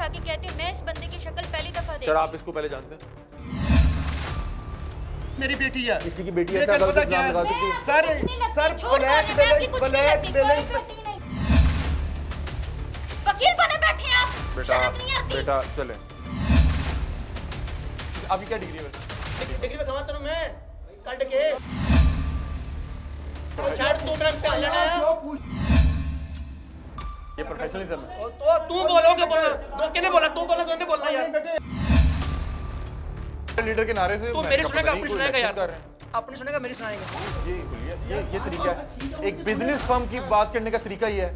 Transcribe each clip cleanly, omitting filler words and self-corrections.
उठा के कहते मैं इस बंदे की शक्ल पहली दफा देख। सर आप इसको पहले जानते हैं? मेरी बेटी है, किसी की बेटी है, पता क्या है सर वकील बने बैठे आप, शर्म नहीं आती? बेटा चले। आपकी क्या डिग्री है? डिग्री में कमाता हूं मैं काट के छाड़ तू मेरा क्या लेना है? ये प्रोफेशनलिज्म है। तो तू बोलोगे बोलना, तो किसने बोला? तू बोला किसने बोलना यार? लीडर के नारे से तू मेरी सुनेगा अपनी सुनाएगा यार, अपनी सुनेगा मेरी सुनाएगा। ये तरीका है, एक बिजनेस फर्म की बात करने का तरीका ही है।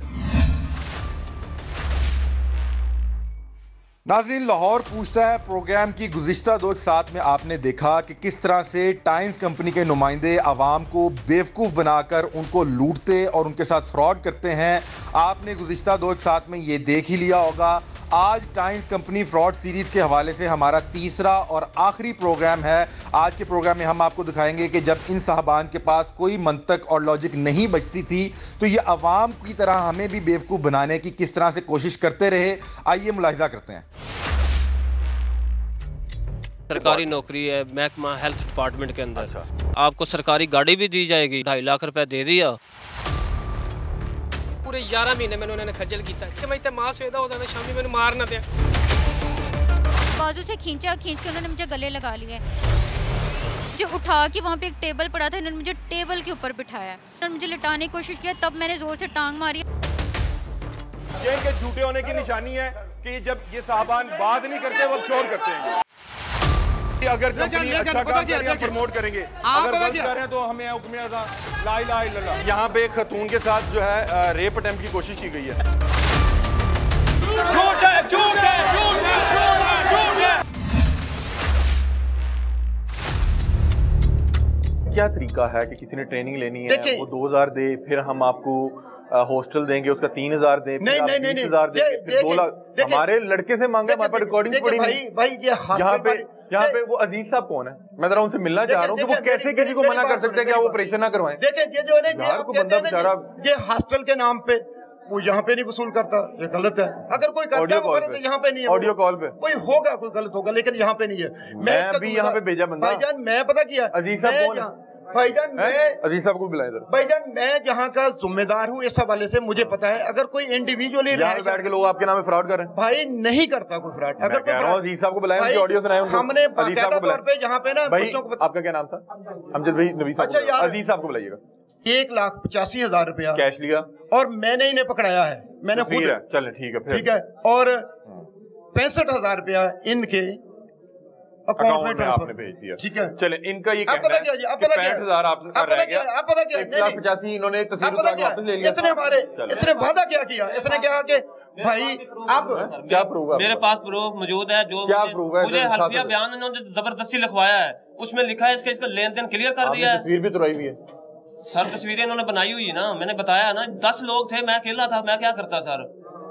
नाज़रीन, लाहौर पूछता है प्रोग्राम की गुज़िश्ता 2 साल में आपने देखा कि किस तरह से टाइम्स कंपनी के नुमाइंदे आवाम को बेवकूफ़ बनाकर उनको लूटते और उनके साथ फ्रॉड करते हैं। आपने गुज़िश्ता 2 साल में ये देख ही लिया होगा। आज टाइम्स कंपनी फ्रॉड सीरीज़ के हवाले से हमारा तीसरा और आखिरी प्रोग्राम है। आज के प्रोग्राम में हम आपको दिखाएंगे कि जब इन साहबान के पास कोई मंतक और लॉजिक नहीं बचती थी तो ये अवाम की तरह हमें भी बेवकूफ़ बनाने की किस तरह से कोशिश करते रहे। आइए मुलाहिजा करते हैं। सरकारी नौकरी है, महकमा हेल्थ डिपार्टमेंट के अंदर। आपको सरकारी गाड़ी भी दी जाएगी, 2.5 लाख रुपए दे दिया। पूरे 11 महीने मैंने उन्होंने खज्जल किया कि मैं इतना मास वेदा हो जाता शामी मैंने मार ना दिया। बाजू से खींच के उन्होंने मुझे गले लगा लिए, जो उठा के वहाँ पे एक टेबल पड़ा था, इन्होंने मुझे टेबल के ऊपर बिठाया, उन्होंने मुझे लिटाने की कोशिश किया, तब मैंने जोर से टांग मारी। ये इनके झूठे होने की निशानी है कि जब ये साहबान बात नहीं करते वो शोर करते हैं। अगर कंपनी अच्छा काम कर रही है प्रमोट करेंगे, अगर गलत कर रहे हैं तो हमें हुक्म ला इलाहा इल्लल्लाह। यहाँ पे एक खतून के साथ जो है रेप अटेम्प्ट की कोशिश की गई है। झूठ है, झूठ है, झूठ है, झूठ है। क्या तरीका है कि किसी ने ट्रेनिंग लेनी है, वो 2000 दे, फिर हम आपको हॉस्टल देंगे, उसका 3000 दे, फिर 20,000 देंगे, फिर 2 लाख। हमारे लड़के से मांगा, हमारे पास रिकॉर्डिंग पड़ी नहीं। यहाँ पे वो अजीज साहब कौन है? मैं जरा उनसे मिलना चाह रहा हूँ कि वो कैसे किसी को मना कर सकते हैं कि आप ऑपरेशन ना करवाएं। देखिए ये जो है ये हॉस्टल के नाम पे वो यहाँ पे नहीं वसूल करता, ये गलत है। अगर कोई करता है वो गलत है, यहाँ पे नहीं है। ऑडियो कॉल पे कोई होगा, कोई गलत होगा, लेकिन यहाँ पे नहीं है। मैं भी यहाँ पे भेजा बंदा। भाईजान मैं पता किया अजीज साहब कौन है? भाईजान मैं अजीज साहब को बुलाएं इधर। भाईजान मैं जहाँ का जिम्मेदार हूँ इस हवाले से मुझे पता है। अगर कोई इंडिविजुअली यहाँ पे बैठ के लोग आपके नाम में फ्रॉड कर रहे हैं, भाई नहीं करता कोई फ्रॉड। अगर अजीज साहब को बुलाएं, उनकी ऑडियो सुनाएं उनको। हमने बाकायदा तौर पे यहाँ पे ना भाई, आपका क्या नाम था? अमजद भाई नबी साहब। अच्छा अजीज साहब को बुलाइएगा। 1,85,000 रुपया कैश लिया और मैंने इन्हें पकड़ाया है, मैंने खुद। चले ठीक है, ठीक है। और 65,000 रुपया इनके अकाउंट में ट्रांसफर भेज दिया। ठीक है। चले इनका ये कहना है कि 65,000 आपने रह गया। 1,85,000 इन्होंने तस्वीर उतार के वापस ले लिया। इसने वादा क्या किया? इसने कहा कि भाई आप क्या प्रूफ है? मेरे पास प्रूफ मौजूद है, जो क्या प्रूफ है? मुझे हल्फिया बयान इन्होंने जबरदस्ती लिखवाया है, उसमें लिखा है इसका लेन देन क्लियर कर दिया है। तस्वीर भी तुराई हुई है सर, तस्वीरें इन्होंने बनाई हुई है ना, मैंने बताया ना। 10 लोग थे, मैं अकेला था, मैं क्या करता सर?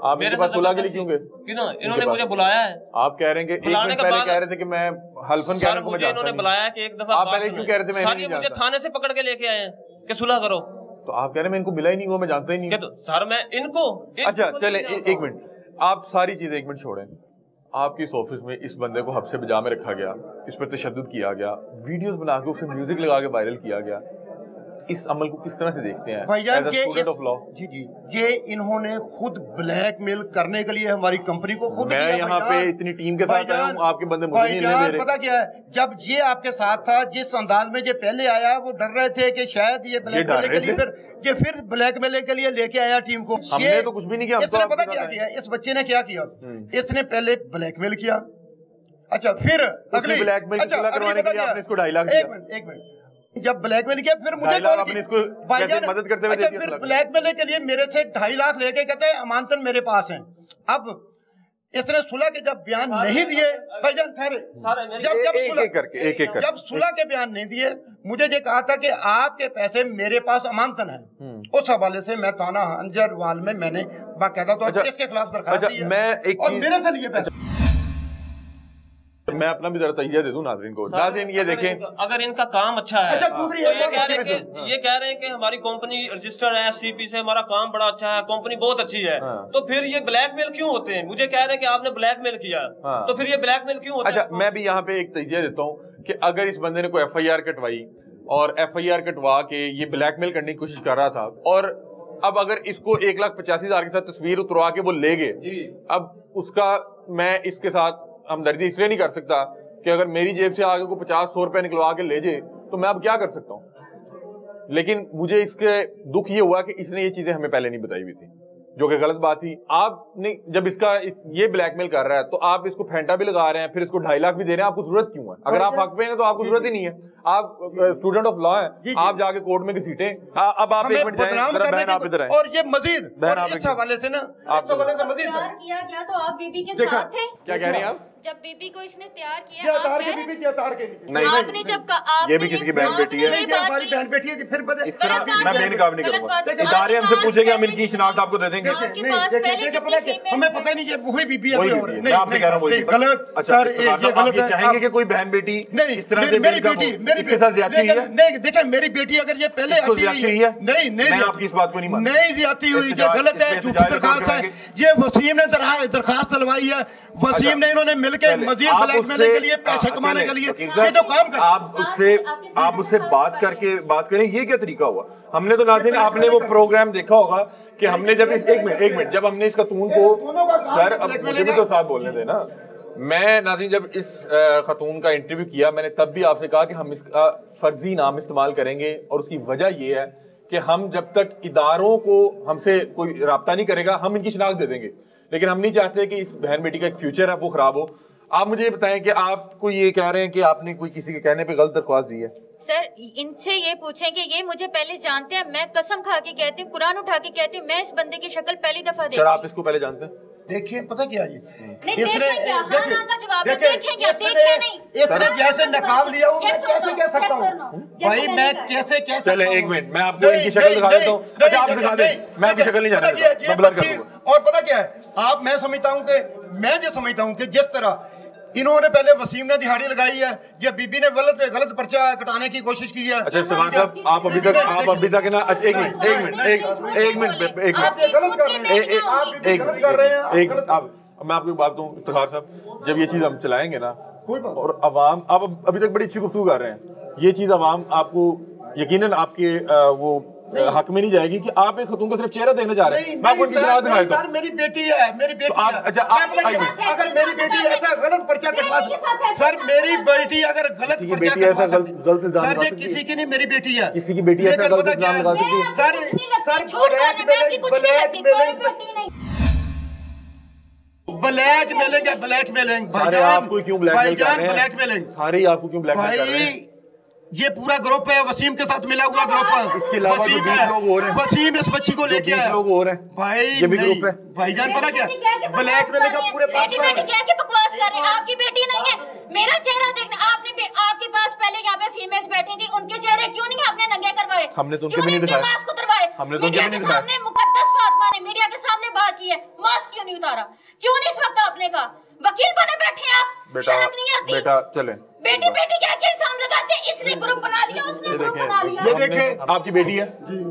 आप मेरे पास सुलह के लिए क्यों गए? क्यों? इन्होंने मुझे बुलाया है। आप कह रहे हैं कि एक दिन पहले कह रहे थे कि मैं हल्फन कह रहा हूं, मुझे इन्होंने बुलाया कि एक दफा। आप पहले क्यों कह रहे थे? सर ये मुझे थाने से पकड़ के लेके आए हैं कि सुलह करो। तो आप कह रहे हैं मैं इनको मिला ही नहीं हुआ, मैं जानता ही नहीं। तो सर मैं इनको अच्छा चले एक मिनट, आप सारी चीजें एक मिनट छोड़ें। आपकी इस ऑफिस में इस बंदे को हब्से बजा में रखा गया, इस पर तशद्दुद किया गया, वीडियोस बना के उसे म्यूजिक लगा के वायरल किया गया। इस अमल को किस तरह से देखते हैं भाईजान? Student of law. जी जी, ये इन्होंने खुद ब्लैकमेल करने के लिए हमारी कंपनी को खुद मैं यहाँ पे इतनी टीम के साथ आया हूँ, आपके बंदे मुझे नहीं ले रहे। पता क्या है, जब ये आपके साथ था, जिस अंदाज में ये पहले आया, वो डर रहे थे कि शायद ये ब्लैकमेल के लिए फिर ब्लैकमेल के लिए लेके आया टीम को। हमने तो कुछ भी नहीं किया। इसने पता क्या किया? इस बच्चे ने क्या किया? इसने पहले ब्लैकमेल किया। अच्छा फिर अगली ब्लैकमेल करवाने के लिए आपने इसको 2.5 लाख दिया। एक मिनट, जब ब्लैकमेल किया फिर मुझे मदद करते हुए फिर ब्लैकमेल के लिए मेरे से 2.5 लाख लेके कहते हैं अमानतन मेरे पास हैं। अब इसने सुलह के जब बयान नहीं दिए, भाईजान जब सुलह के बयान नहीं दिए, मुझे ये कहा था कि आपके पैसे मेरे पास अमानतन है। उस हवाले से मैं थाना अंजरवाल में मैंने बाकायदा तौर पर इसके खिलाफ दरखास्त दी है। मैं एक और मेरे से लिए पैसे मैं अपना भी जरा तैयार दे दूं नाज़रीन को। नाज़रीन ये देखें, अगर इनका काम अच्छा है तो ये कह रहे हैं कि हमारी कंपनी रजिस्टर है SCP से, हमारा काम बड़ा अच्छा है, कंपनी बहुत अच्छी है, तो फिर ये ब्लैकमेल क्यों होते हैं? मुझे कह रहे हैं कि आपने ब्लैकमेल किया, तो फिर ये ब्लैकमेल क्यों होता है? अच्छा, मैं भी यहाँ पे एक तजिया देता हूँ कि अगर इस बंदे ने कोई FIR कटवाई और FIR कटवा के ये ब्लैकमेल करने की कोशिश कर रहा था, और अब अगर इसको 1,85,000 के साथ तस्वीर उतरवा के वो ले गए, अब उसका मैं इसके साथ हमदर्दी इसलिए नहीं कर सकता कि अगर मेरी जेब से आगे को 50-100 रुपए निकलवा के ले जाए तो मैं अब क्या कर सकता हूँ। लेकिन मुझे इसके दुख ये हुआ कि इसने ये चीजें हमें पहले नहीं बताई हुई थी, जो कि गलत बात थी। आपने जब इसका ये ब्लैकमेल कर रहा है तो आप इसको फेंटा भी लगा रहे हैं, फिर इसको 2.5 लाख भी दे रहे हैं, आपको जरूरत क्यों है? अगर आप हक पे हैं तो आपको जरूरत ही नहीं है। आप स्टूडेंट ऑफ लॉ हैं, आप जाके कोर्ट में घसीटें। अब आप 1 मिनट जाएं, बहन आप इधर आएं। और ये मजीद इस हवाले से ना, इस हवाले से मजीद किया गया तो आप बीबी के साथ थे। क्या कह रही हैं आप? जब बीबी को इसने तैयार किया, नहीं, आपने जब ये भी किसी की बहन बेटी है, हमारी बहन बेटी है, फिर इस तरह मैं बेनकाब नहीं करूंगा। इदारे हमसे पूछेंगे, हम इनकी शिनाख्त आपको दे देंगे। हमें पता नहीं ये वही बीबी है, मैं आपसे कह रहा हूँ गलत। अच्छा, सर ये गलत है। चाहेंगे कि कोई बहन बेटी इस तरह से मेरी बेटी इसके साथ ज्यादती हुई है? नहीं, देखिए मेरी बेटी अगर ये पहले आती है, नहीं मैं आपकी इस बात को नहीं मानता, नहीं ज्यादती हुई, ये गलत है, झूठी दरखास्त है। ये वसीम ने दरखास्त डलवाई है, वसीम ने इन्होंने मिलकर मजीद ब्लैकमेल के लिए, पैसे कमाने के लिए ये तो काम कर। आप उससे बात करें, ये क्या तरीका हुआ? हमने तो नाज़रीन, आपने वो प्रोग्राम देखा होगा कि हमने जब इस एक मिनट जब हमने इस खातून को, सर अब मुझे भी तो साथ बोलने देना। मैं नाज़रीन जब इस खातून का इंटरव्यू किया, मैंने तब भी आपसे कहा कि हम इसका फर्जी नाम इस्तेमाल करेंगे, और उसकी वजह ये है कि हम जब तक इदारों को हमसे कोई राब्ता नहीं करेगा, हम इनकी शिनाख्त दे देंगे। लेकिन हम नहीं चाहते कि इस बहन बेटी का एक फ्यूचर है वो खराब हो। आप मुझे ये बताएं कि आपको ये कह रहे हैं कि आपने कोई किसी के कहने पे गलत दरख्वास्त दी है? सर इनसे ये पूछें कि ये मुझे पहले जानते हैं। मैं कसम खा के कहती हूँ, कुरान उठा के कहती हूँ, मैं इस बंदे की शक्ल पहली दफा देखी। सर आप इसको पहले जानते हैं? देखिए पता क्या जी, इसने जैसे नकाब लिया हूँ, मैं कैसे कह सकता हूँ भाई, मैं कैसे कह सकता हूँ? चले एक मिनट, मैं आपको इनकी शक्ल दिखा देता हूँ। अच्छा आप दिखा दें, मैं आपकी शक्ल नहीं जानता। और पता क्या है, मैं समझता हूँ कि जिस तरह इन्होंने पहले वसीम ने दिहाड़ी लगाई है, ये बीबी ने गलत पर्चा कटाने की कोशिश की है। अच्छा इफ्तिखार साहब, आप अभी तक ना, अच्छा एक मिनट, मैं आपको एक बात दूं इफ्तिखार साहब, जब ये चीज हम चलाएंगे ना, और अवाम, आप अभी तक बड़ी अच्छी गुफ्तगू कर रहे हैं, ये चीज अवाम आपको यकीनन आपके वो हक में नहीं जाएगी कि आप एक खतून को सिर्फ चेहरा देने जा रहे हैं। मैं आपको उनकी शिनाख्त दिखा देता हूं। मेरी बेटी है, मेरी बेटी है। अच्छा अगर मेरी बेटी ऐसा गलत पर्चा कटवा, सर मेरी बेटी अगर गलत पर्चा कटवा, सर ये किसी की नहीं, मेरी बेटी है, किसी की बेटी ऐसा गलत इल्जाम लगा सकती है? सर ब्लैक मेलिंग सारे आपको क्यों ब्लैकमेल कर रहे हैं? सारे आपको क्यों ब्लैकमेल कर रहे हैं? ये पूरा ग्रुप है, वसीम के साथ मिला हुआ ग्रुप है। इसके अलावा जो 20 लोग हो रहे हैं, वसीम इस बच्ची को लेके आया, 20 लोग हो रहे हैं भाई, ये भी ग्रुप है। भाईजान पता क्या, ब्लैकमेल का पूरे बेटी क्या की बकवास कर रहे हैं? आपकी बेटी नहीं है, मेरा चेहरा देखने आपके पास पहले यहाँ पे फीमेल्स बैठी थी, उनके चेहरे क्यों नहीं आपने नंगे करवाए? हमने तो उनके भी नहीं दिखाए, मास्क उतरवाए। हमने तो उनके भी नहीं दिखाए। सामने मुकद्दस फातिमा ने मीडिया के सामने बात की है, मास्क क्यों नहीं उतारा? क्यों नहीं इस वक्त आपने कहा? वकील बने बैठे हैं आप, शर्म नहीं आती? बेटा चले, बेटी क्या इल्जाम लगाते हैं? इसने ग्रुप बना लिया, उसने ग्रुप बना लिया। ये देखिए, आपकी बेटी है,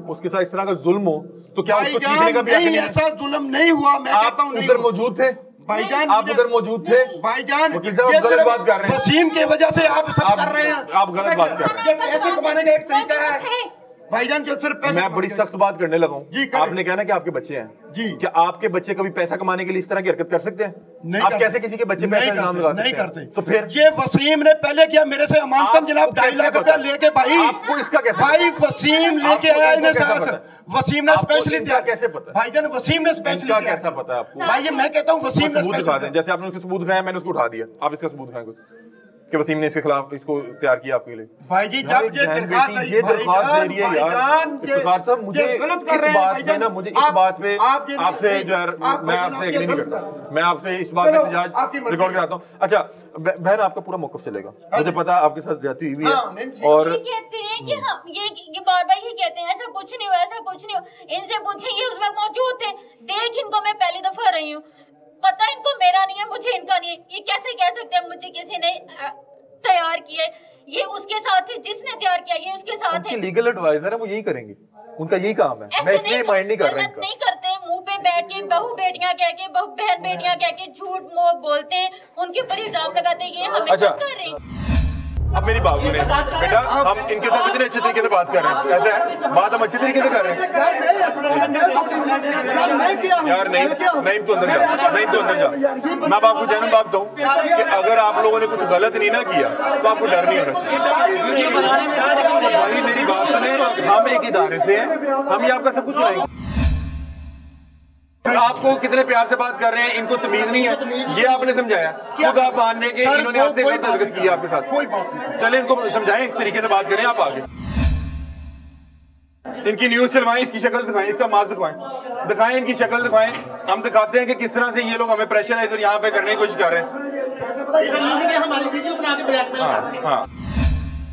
उसके साथ इस तरह का जुल्म हो तो क्या उसको चीखने का भी हक नहीं है? ऐसा जुल्म नहीं हुआ, मैं कहता हूँ। उधर मौजूद थे भाईजान, आप उधर मौजूद थे भाईजान, वकील साहब आप गलत बात कर रहे हैं। वसीम की वजह से आप सब कर रहे हैं, आप गलत बात कर रहे हैं। ये पैसे कमाने का एक तरीका है भाईजान, जो सिर्फ पैसे। मैं बड़ी सख्त बात करने लगा हूँ। आपने कहना कि आपके बच्चे हैं जी, क्या आपके बच्चे कभी पैसा कमाने के लिए इस तरह की हरकत कर सकते हैं? नहीं, आप कैसे किसी के बच्चे पे पैसा इल्जाम लगा सकते हैं? नहीं करते। तो फिर ये वसीम ने पहले किया मेरे से अमानतन जनाब 2.5 लाख रुपया लेके, भाई आपको इसका कैसे भाई वसीम लेके आया इन्हें साथ, वसीम ने स्पेशली दिया। कैसे पता भाईजान? वसीम ने स्पेशली दिया। कैसा पता है आपको? भाई ये मैं कहता हूँ वसीम ने सबूत दिखा दें, जैसे आपने उसका सबूत दिखाया, मैंने उसको उठा दिया, आप इसका सबूत दिखाएं कुछ कि वसीम ने इसके खिलाफ इसको तैयार किया आपके लिए। भाई जी जब ये दरख्वास्त दे रही है यार, इफ्तिखार साहब मुझे गलत कर रहे हैं भाईजान, मुझे इस बात पे आपसे जो है मैं आपसे एग्री नहीं करता, मैं आपसे इस बात पे एहतजाज रिकॉर्ड कराता हूँ। अच्छा बहन आपका पूरा मौक़िफ़ चलेगा, मुझे पता है आपके साथ ज्यादती हुई है, और कहते हैं कि हम ये बार-बार ही कहते हैं ऐसा कुछ नहीं हुआ, ऐसा कुछ नहीं हुआ। इनसे पूछे, ये उस वक्त मौजूद थे, देख इनको मैं पहली दफा रही हूँ, पता इनको मेरा नहीं है, मुझे इनका नहीं है। ये कैसे कह सकते हैं मुझे किसी ने तैयार किया है? ये उसके साथ है, जिसने तैयार किया ये उसके साथ है। लीगल एडवाइजर है, वो यही करेंगे, उनका यही काम है। मैं इसलिए माइंड नहीं कर रहा। गलत नहीं करते, मुंह पे बैठ के बहू बेटियां कह के, बहू बहन बेटियां कह के झूठ मोह बोलते हैं, उनके ऊपर इल्जाम लगाते हैं। ये हमें अच्छा। कर रहे हैं। अब मेरी बात सुने बेटा, हम इनके साथ इतने अच्छे तरीके से बात कर रहे हैं, ऐसा है बात हम अच्छे तरीके से कर रहे हैं यार। नहीं तो अंदर जा, नहीं तो अंदर जा। मैं आपको जन्म बात दूं कि अगर आप लोगों ने कुछ गलत नहीं ना किया तो आपको डर नहीं होना चाहिए। भाई मेरी बात सुने, हम एक इदारे से हैं, हम ये आपका सब कुछ चलाएंगे। आपको कितने प्यार से बात कर रहे हैं, इनको तमीज नहीं है, ये आपने समझाया खुद आप मानने के इन्होंने आपसे गलत हरकत की आपके साथ। कोई बात नहीं, चले इनको समझाएं, एक तरीके से बात करें। आप आगे इनकी न्यूज चलवाएं, इसकी शक्ल दिखाएं, इसका मास्क दिखाएं, इनकी शक्ल दिखाएं। हम दिखाते हैं कि किस तरह से ये लोग हमें प्रेशर है यहाँ पे करने की कोशिश कर रहे हैं। हाँ,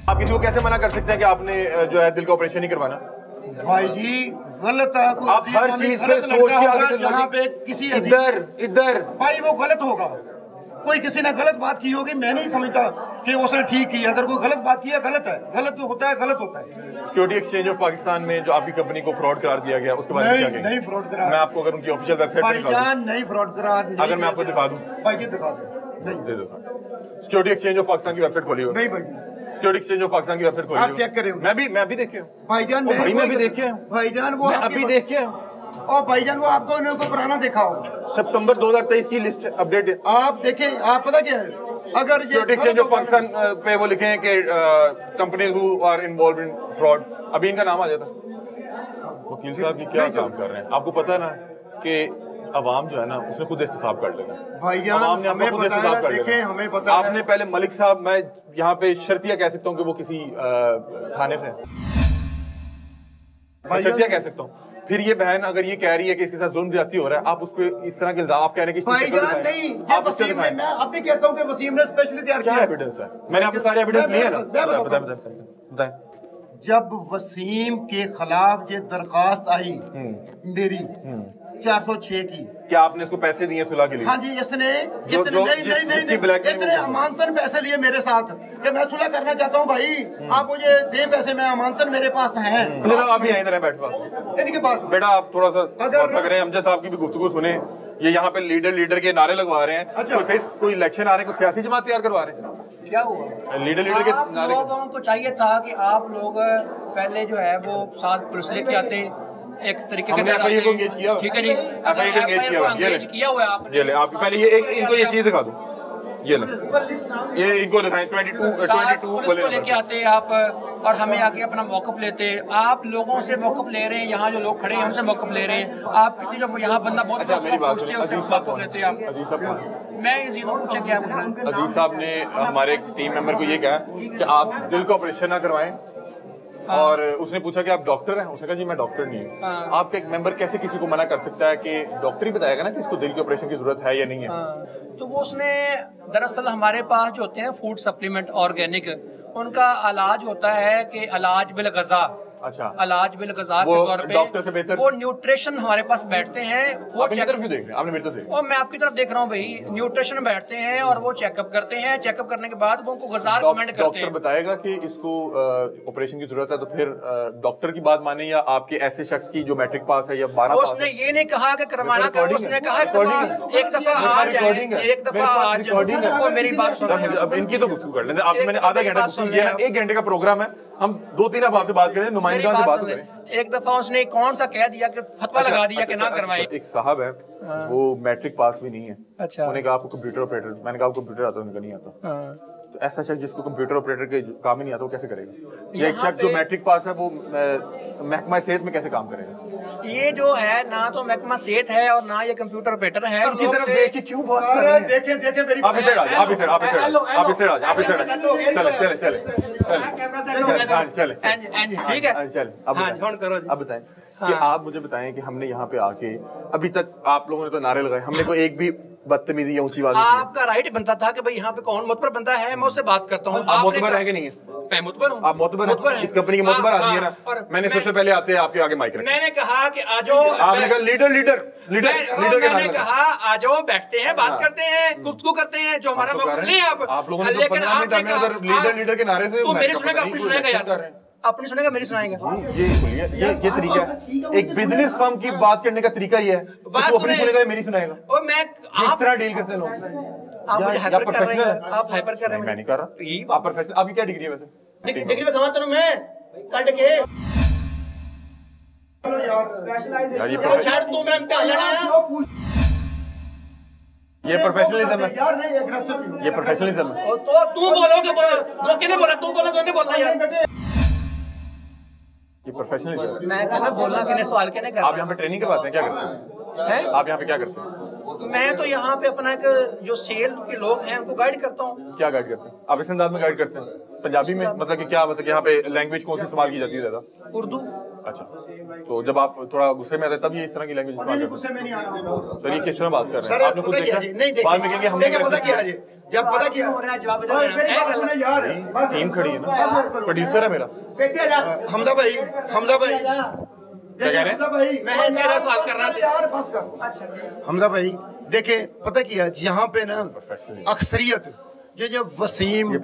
आप किसी को कैसे मना कर सकते हैं कि आपने जो है दिल का ऑपरेशन नहीं करवाना? भाई जी गलत है, आप हर चीज पे सोच के आगे जहाँ पे किसी इधर भाई वो गलत होगा। कोई किसी ने गलत बात की होगी, मैं नहीं समझता कि उसने ठीक की। अगर कोई गलत बात की है, गलत है, गलत जो होता है गलत होता है। सिक्योरिटी एक्सचेंज ऑफ पाकिस्तान में जो आपकी कंपनी को फ्रॉड करार दिया गया, उसके बारे में क्या कहेंगे? नहीं फ्रॉड करार, मैं आपको अगर उनकी ऑफिशियल वेबसाइट भाईजान नहीं फ्रॉड करार, अगर मैं आपको दिखा दूं, भाई जी दिखा दो, दे दो। सिक्योरिटी एक्सचेंज ऑफ पाकिस्तान की वेबसाइट खोली हो? नहीं भाई, सिक्योरिटी एक्सचेंज ऑफ पाकिस्तान की वेबसाइट खोली आप चेक करें। मैं भी देखे हूं भाईजान, भाई मैं भी देखे हूं भाईजान, वो अभी देखे हूं। और भाईजान वो आपको उनको पुराना देखा होगा, सितंबर 2023 की लिस्ट अपडेट है, आप देखें। आप पता क्या है, अगर ये एक्सचेंज ऑफ पाकिस्तान पे वो लिखे हैं कि companies who are involve in fraud, अभी इनका नाम आ जाता। वकील साहब जी क्या काम कर रहे हैं? आपको पता है ना कि अवाम जो है ना उसने खुद इस्तेसाब कर लेना भाईजान, हमें पता है, देखें हमें पता है। आपने पहले मलिक साहब, मैं यहाँ पे शर्तिया कह सकता हूँ कि वो किसी थाने से शर्तिया कह सकता हूँ। फिर ये बहन अगर ये कह रही है कि इसके साथ जुल्म ज्यादती हो रहा है, आप उस पर इस तरह के इल्जाम आप कह रहे हैं कि भाईजान नहीं, ये वसीम ने, मैं अब भी कहता हूँ कि वसीम ने स्पेशली तैयार किया। क्या एविडेंस है? मैंने आपको सारे एविडेंस लिए हैं ना, बताएं। जब वसीम के खिलाफ ये दरखास्त आई मेरी 406 की, क्या आपने इसको पैसे दिए सुलह के लिए? हाँ जी, इसने अमानतन पैसे लिए मेरे साथ कि मैं सुलह करना चाहता हूँ। भाई आप मुझे दे पैसे, मैं अमानतन मेरे पास हैं। आप भी यहीं बैठ इनके पास बेटा, आप थोड़ा सा बात लग रहे हैं, अमजद साहब की भी गुफ्तगू सुने। ये यहाँ पे लीडर के नारे लगवा रहे हैं। अच्छा, कोई इलेक्शन आ रहे हैं, कोई सियासी जमात तैयार करवा रहे हैं? क्या हुआ? लीडर के नारे, लोगों को चाहिए था कि आप लोग पहले जो है वो साथ पुलिस लेके आते, एक तरीके का, ठीक है जी, एंगेज किया हुआ है आपने। ये ले, आप पहले ये इनको ये चीज दिखा दो, ये ले, ये इनको दिखाएं। 22 पुलिस को लेके आते आप और हमें आके अपना मौकफ लेते। आप लोगों से मौकफ ले रहे हैं, यहाँ जो लोग खड़े हैं उनसे मौकफ ले रहे हैं। आप किसी जो यहाँ बंदा बहुत पूछते हैं उससे मौकफ लेते हैं आप। मैं अजीज को पूछे क्या बोल रहा हूँ? अजीज साहब ने हमारे टीम मेंबर को ये कहा कि आप दिल का ऑपरेशन ना करवाएं। और उसने पूछा कि आप डॉक्टर हैं? उसने कहा जी मैं डॉक्टर नहीं हूँ। आपका एक मेंबर कैसे किसी को मना कर सकता है कि डॉक्टर ही बताएगा ना कि इसको दिल के ऑपरेशन की जरूरत है या नहीं है? तो वो उसने दरअसल हमारे पास जो होते हैं फूड सप्लीमेंट ऑर्गेनिक, उनका इलाज होता है कि इलाज बिल गज़ा। अच्छा, इलाज बिल गज़ा के तौर पे डॉक्टर से बेहतर वो न्यूट्रिशन हमारे पास बैठते हैं। वो चेकअप क्यों देख रहे हैं? आपने मेरी तरफ देखा और मैं आपकी तरफ देख रहा हूँ भाई। न्यूट्रिशन बैठते हैं और वो चेकअप करते हैं। चेकअप करने के बाद वो उनको गज़ा रिकमेंड करते हैं। डॉक्टर बताएगा कि इसको ऑपरेशन की जरूरत है, तो फिर डॉक्टर की बात माने या आपके ऐसे शख्स की जो मैट्रिक पास है या 12 पास है? उसने ये नहीं कहा कि करवाना का, उसने कहा एक दफा आज एक दफा आज। और मेरी बात सुनो, अब इनकी तो गुफ्तगू कर लेते हैं। मैंने आधा घंटा गुफ्तगू किया, 1 घंटे का प्रोग्राम है, हम 2-3 अब आपसे बात करें, नुमाइंदा से बात करें। एक दफा उसने कौन सा कह दिया कि फतवा लगा दिया कि ना करवाएं। एक साहब है, वो मैट्रिक पास भी नहीं है। अच्छा, उन्होंने कहा आपको कंप्यूटर ऑपरेटर, मैंने कहा आपको कंप्यूटर आता है? उन्होंने कहा नहीं आता। तो ऐसा शख्स जिसको कंप्यूटर ऑपरेटर के काम ही नहीं आता वो कैसे करेगा? ये एक शख्स जो मैट्रिक पास है वो महकमा सेहत में कैसे काम करेगा? ये जो है ना तो महकमा सेहत है और ना ये कंप्यूटर ऑपरेटर है। उनकी तरफ देख के क्यों बात कर रहे हैं? देखें मेरी आप इसे आप चले ठीक है, अब बताएं कि आप मुझे बताएं कि हमने यहाँ पे आके अभी तक आप लोगों ने तो नारे लगाए, हमने कोई एक भी बदतमीजी या ऊंची बात आपका राइट बनता था कि भाई यहाँ पे कौन मुतबर बंदा है, मैं उससे बात करता हूँ। आप मुतबर है कि नहीं है? मैं मुतबर हूँ। आप मुतबर हैं? इस कंपनी के मुतबर आदमी है ना। मैंने सबसे पहले आते हैं आपके आगे माइक रखा। मैंने कहा कि आ जाओ, आपने कहा लीडर मैंने कहा आ जाओ, बैठते हैं, बात करते हैं, गुफ्तगू करते हैं, जो हमारा मौका नहीं है आप लोगों ने। लेकिन आपने कहा लीडर के नारे से तो मेरी सुनेगा, अपनी सुनेगा यार, अपनी सुनेगा, मेरी सुनाएगा। ये तरीका है, एक बिजनेस फर्म की बात करने का तरीका ये है, तो अपनी सुनेगा मेरी सुनाएगा। और मैं इस तरह डील करते हैं लोग। आप मुझे हाइपर कर रहे हैं, आप हाइपर कर रहे हैं। मैं नहीं कर रहा। आप प्रोफेशनल, आपकी क्या डिग्री है वैसे? डिग्री में कमाता हूं मैं काट के। यार छाड़ तू, मेरा इम्तिहान लेना है। ये प्रोफेशनलिज्म है, ये प्रोफेशनलिज्म है। तो तू बोलोगे, बोलो किसने बोला? तू बोला, तूने बोलना यार। ये प्रोफेशनलिज्म है। मैं कहना बोलना किसने, सवाल किसने कर? आप यहाँ पे ट्रेनिंग करवाते हैं, क्या करते हैं? आप यहाँ पे क्या करते हैं? मैं तो यहाँ पे अपना एक जो सेल के लोग हैं उनको गाइड करता हूँ। क्या गाइड करते हैं आप? इस अंदाज में गाइड करते हैं? पंजाबी में मतलब कि क्या, मतलब यहाँ पे लैंग्वेज कौन सी इस्तेमाल की जाती है ज्यादा? उर्दू। अच्छा, तो जब आप थोड़ा गुस्से में आते हैं तब ये इस तरह की लैंग्वेज इस्तेमाल करते हैं? तो ये किस तरह बात कर रहे हैं? आपने खुद देखा? बाद में कहेंगे हमने पता क्या है, जब पता क्या टीम खड़ी है ना, प्रोड्यूसर है मेरा हमजा भाई क्या कह रहे हैं? मैं तेरा सवाल कर रहा था। हमजा भाई देखे, पता क्या है, यहाँ पे ना अक्सरियत ये जो वसीम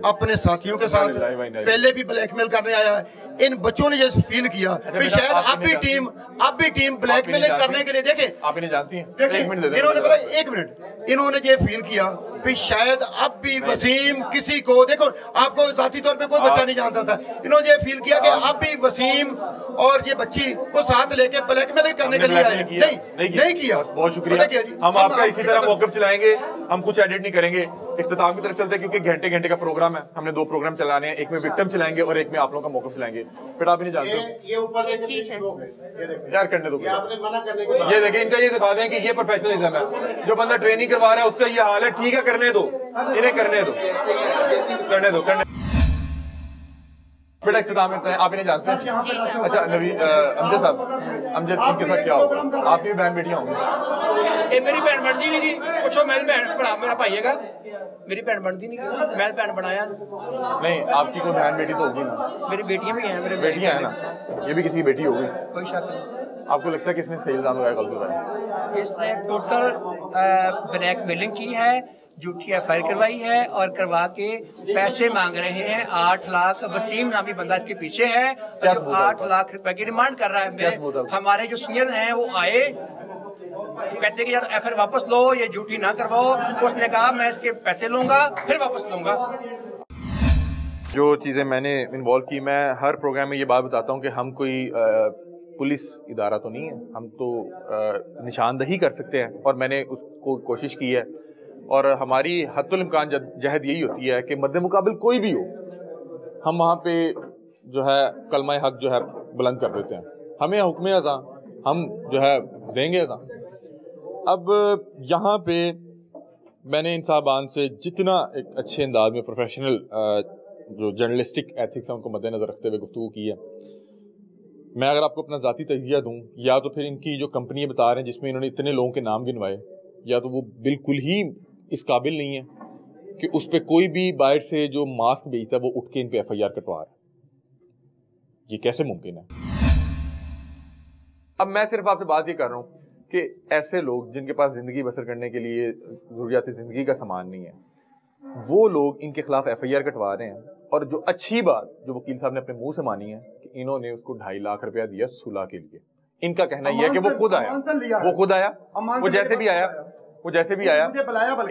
अपने साथियों के साथ पहले भी ब्लैकमेल करने आया है, इन बच्चों ने ये फील किया कि शायद अब भी टीम ब्लैकमेल करने के लिए। देखे आप इन्हें जानती हैं? इन्होंने पता, एक मिनट, इन्होंने ये फील किया कि शायद अब भी वसीम किसी को, देखो आपको जाती तौर पे कोई बच्चा नहीं जानता था, इन्होंने ये फील किया कि अब भी वसीम और ये बच्ची को साथ लेके ब्लैकमेल करने के लिए आए। नहीं किया। बहुत शुक्रिया। हम आपका इसी तरह मौक़िफ़ चलाएंगे, हम कुछ एडिट नहीं करेंगे, इख्तिताम की तरफ चलते हैं क्योंकि घंटे घंटे का प्रोग्राम है। हमने 2 प्रोग्राम चलाने हैं, एक में विक्टिम चलाएंगे और एक में आप लोगों का मौक़िफ़ चलाएंगे। फिर आप इन्हें जानते हो ये ऊपर यार, करने दो। ये देखें, इनका ये दिखा दें कि ये प्रोफेशनलिज्म है। जो बंदा ट्रेनिंग करवा रहा है उसका ये हाल है। ठीक है, करने दो इन्हें, करने दो। बेटा इख्तिताम करते हैं, आप इन्हें जानते हैं? अच्छा अमजद साहब, अमजद इनके साथ क्या होगा? आपकी भी बहन बेटियां होंगी? ये मेरी बहन बनती नहीं थी, पूछो मेरी बहन बड़ा, मेरा भाई है, मेरी बहन बनती नहीं, मैं बहन बनाया नहीं। आपकी कोई बहन बेटी तो होगी ना? मेरी बेटियां भी हैं, मेरी बेटियां हैं ना, ये भी किसी की बेटी होगी, कोई शक नहीं। आपको लगता है कि इसने सही इल्जाम लगाया गलत लगाया? इसने टोटल ब्लैकमेलिंग की है, झूठी एफआईआर करवाई है और करवा के पैसे मांग रहे हैं 8 लाख। वसीम नामी बंदा इसके पीछे है, जो 8 लाख रुपए की डिमांड कर रहा है। मेरे हमारे जो सीनियर हैं वो आए, कहते कि यार एफआईआर वापस लो, ये झूठी ना करवाओ। उसने कहा मैं इसके पैसे लूंगा फिर वापस लूंगा। जो चीज़ें मैंने इन्वॉल्व की, मैं हर प्रोग्राम में ये बात बताता हूँ कि हम कोई पुलिस इदारा तो नहीं है, हम तो निशानदही कर सकते हैं और मैंने उसको कोशिश की है। और हमारी हद्दुल इम्कान जहद यही होती है कि मद्दे मुकाबिल कोई भी हो, हम वहाँ पे जो है कलमा हक जो है बुलंद कर देते हैं। हमें हुक्म अज़ा हम जो है देंगे अज़ा। अब यहाँ पे मैंने इन साहबान से जितना एक अच्छे अंदाज में प्रोफेशनल जो जर्नलिस्टिक एथिक्स है उनको मद्देनज़र रखते हुए गुफ्तगू की है। मैं अगर आपको अपना ज़ाती तजिया दूँ, या तो फिर इनकी जो कंपनी बता रहे हैं जिसमें इन्होंने इतने लोगों के नाम गिनवाए, या तो वो बिल्कुल ही इस काबिल नहीं है कि उस पर कोई भी बाहर से जो मास्क बेचता है वो उठ के इन पे एफआईआर कटवा रहा है। ये कैसे मुमकिन है? अब मैं सिर्फ आपसे बात ये कर रहा हूँ कि ऐसे लोग जिनके पास ज़िंदगी बसर करने के लिए ज़रूरियात ज़िंदगी का सामान नहीं है, वो लोग इनके खिलाफ एफआईआर कटवा रहे हैं। और जो अच्छी बात जो वकील साहब ने अपने मुंह से मानी है कि इन्होंने उसको 2.5 लाख रुपया दिया सुलह के लिए। इनका कहना यह है कि वो खुद आया, वो जैसे भी आया,